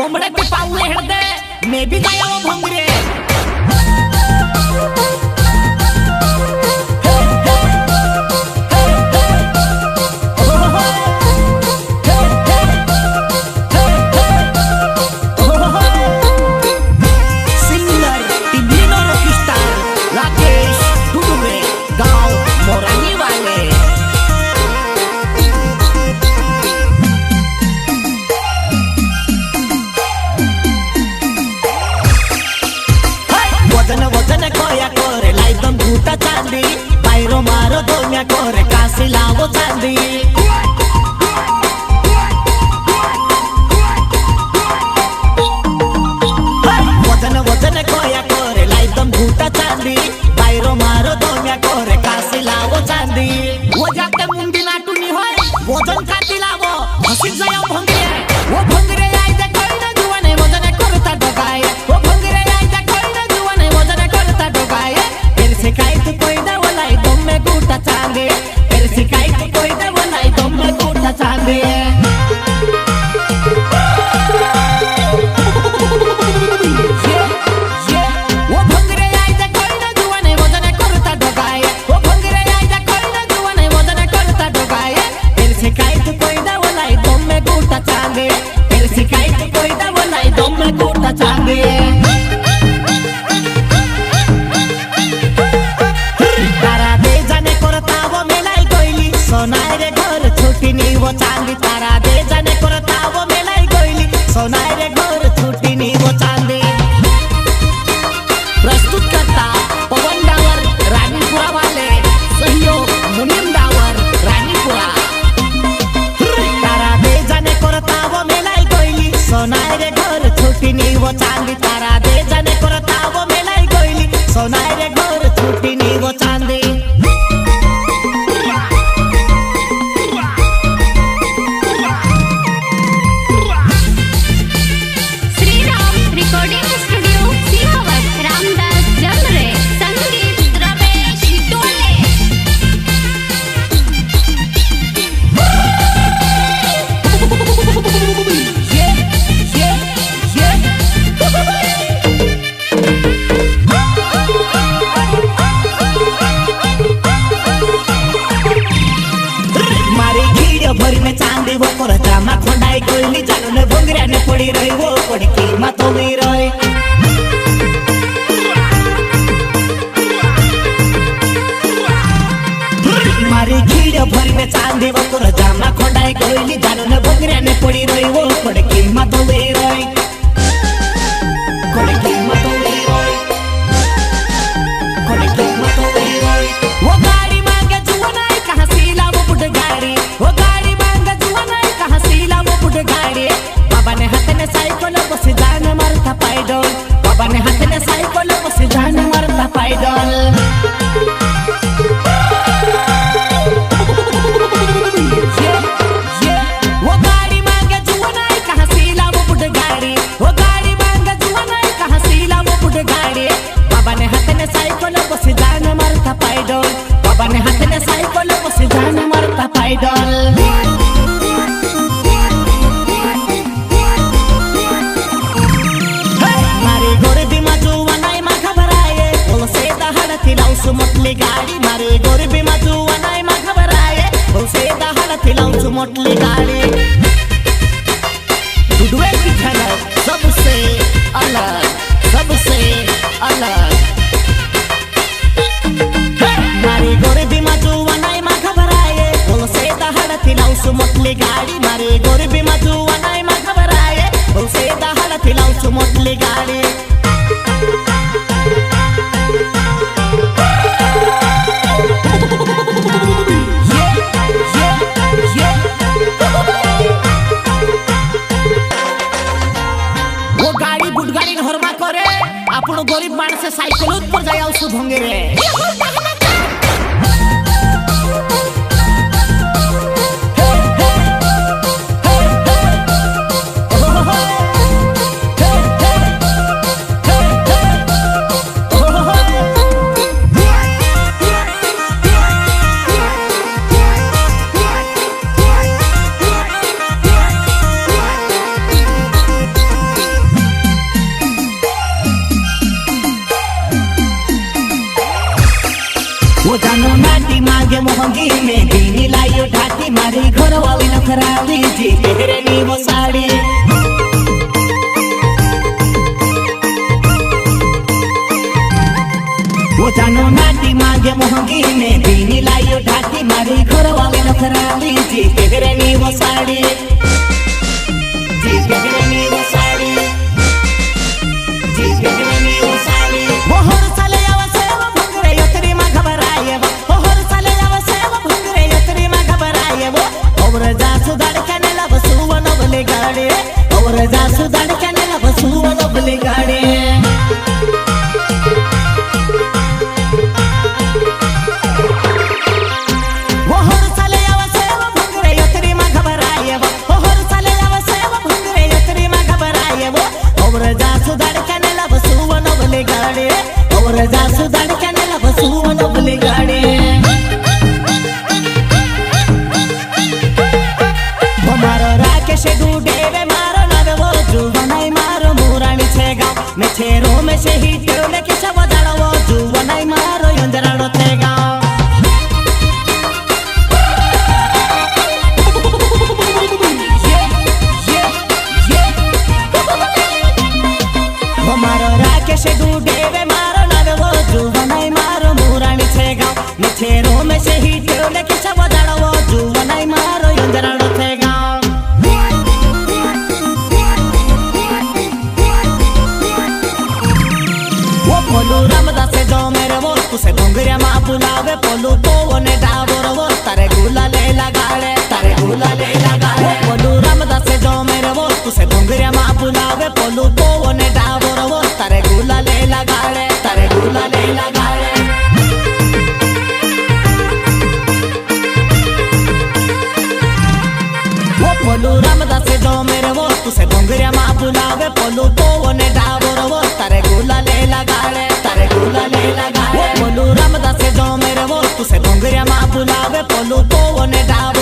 बोमड़े पे पाऊले हृदय मैं भी गया वो भंगरे चांदी बायरो मारो दोन्या कोरे कासी लावो चांदी वजन वजन कोया कोरे लाइदम घूटा चांदी बायरो मारो दोन्या कोरे कासी लावो चांदी वो जाते मुंडी नाटुनी होय वजन काटी लावो हसी जायो भंगरे वो भंगरे आई जा कोई ना जुवाने वजन करता डगाय वो भंगरे आई जा कोई ना जुवाने वजन करता डगाय से काय तू कोई दा वलाई दम में गुटा चांदे तेरे से काय तू कोई दा वलाई दम में गुटा चांदे वो भंगरे आई जा कोई ना जुवाने वजन करता डगाय वो भंगरे आई जा कोई ना जुवाने वजन करता डगाय तेरे से काय तू कोई दा वलाई दम में गुटा चांदे तेरे से काय तू कोई दा वलाई दम में गुटा चांदे सोनाई रे घर छुट्टी नी वो चांदी तारा दे जाने करता वो मेलाई गोइली सोनाई रे घर छुट्टी नी वो चांदी प्रस्तुत करता पवन डावर रानीपुरा वाले सहयोग मुनीम डावर रानीपुरा तारा दे जाने करता वो मेलाई गोइली सोनाई रे घर छुट्टी नी वो चांदी तारा दे जाने करता वो मेलाई गोइली सोनाई रे घर छुट्टी नी वो चांदी भरी में चांदी वो कोरा जामा खोंडाई कोइली जानो ने भंगरिया ने पड़ी रही वो पड़ी कीमत हो गई रही मारी खीड़ भरी में चांदी वो कोरा जामा खोंडाई कोइली जानो ने भंगरिया ने पड़ी रही वो पड़ी कीमत हो गई रही कोड़ी कीमत हो गई रही कोड़ी कीमत हो गई रही वो गाड़ी मांगे जुआनाई कहां सीला वो बुढ़ गाड़ी वो गाड़ी बाबा ने हाथ ने साइकिल बस जान मारता पैडल बाबा ने हाथ ने साइकिल बस जान मारता पैडल वो गाड़ी मांगे जुआनाई कहां सीला वो बुढ़ गाड़ी वो गाड़ी मांगे जुआनाई कहां सीला वो बुढ़ गाड़ी बाबा ने हाथ ने साइकिल बस जान मारता पैडल बाबा ने हाथ ने साइकिल बस जान मारता पैडल मोटली गाड़ी मारे गोरबी माजू वनाई मा खबर आए उसे दहल थिलाऊं मोटली गाड़ी दुडवे की झलक सबसे अलग मारे गोरबी माजू वनाई मा खबर आए उसे दहल थिलाऊं मोटली गाड़ी मारे गोरबी माजू वनाई मा खबर आए उसे दहल थिलाऊं मोटली गाड़ी आपण गरीब माणसे सायकल पर जाय आउसु भंगेरे मोहंगी में दीनी लायो ढाकी मारी घर वाली नखराली जी पहरेनी वो साड़ी वो जानो नाटी मांगे मोहंगी में दीनी लायो ढाकी मारी घर वाली नखराली जी पहरेनी वो साड़ी जी पहरेनी वो साड़ी जी पहरेनी वो साड़ी वो हर साले आवसे वो भंगरे यतरी मा घबराए वो हर साले आवसे वो भंगरे यतरी मा घबराए वो और जा सुधार कने लब सुवन बले गाड़े और जा सुधार कने लब सुवन बले गाड़े जासु धड़कने लब सुवन बले गाड़े वो मारो राकेश डूडे वे मारो नवे वो जुवनाई मारो मुरानी छे गाँव में छेरो में से ही टेवले के सब दाड़ा वो जुवनाई मारो यंजरानो थे गाँव वो मारो राकेश डूडे वे छेरो में से ही टेवले के सब दाड़ा वो जुवनाई मारो यंजरानो थे गाँव वो पोलू रामदास जो मेरे वो तुसे डोंगरिया माँ बुलावे पोलू तो वो ने डाबोर वो तारे गुला ले लगाड़े तारे गुला ले लगाड़े वो पोलू रामदास जो मेरे वो तुसे डोंगरिया माँ बुलावे पोलू तो वो ने डाबोर वो तारे गुला ले लगाड़े तारे गुला ले लगाड़े पोलू रामदास जो मेरे वो तुसे डोंगरिया माँ बुलावे पोलू तो वो ने डाबोर वो तारे गुला ले लगाड़े तारे गुला ले लगाड़े पोलू रामदास जो मेरे वो तुसे डोंगरिया माँ बुलावे पोलू तो वो ने डाबोर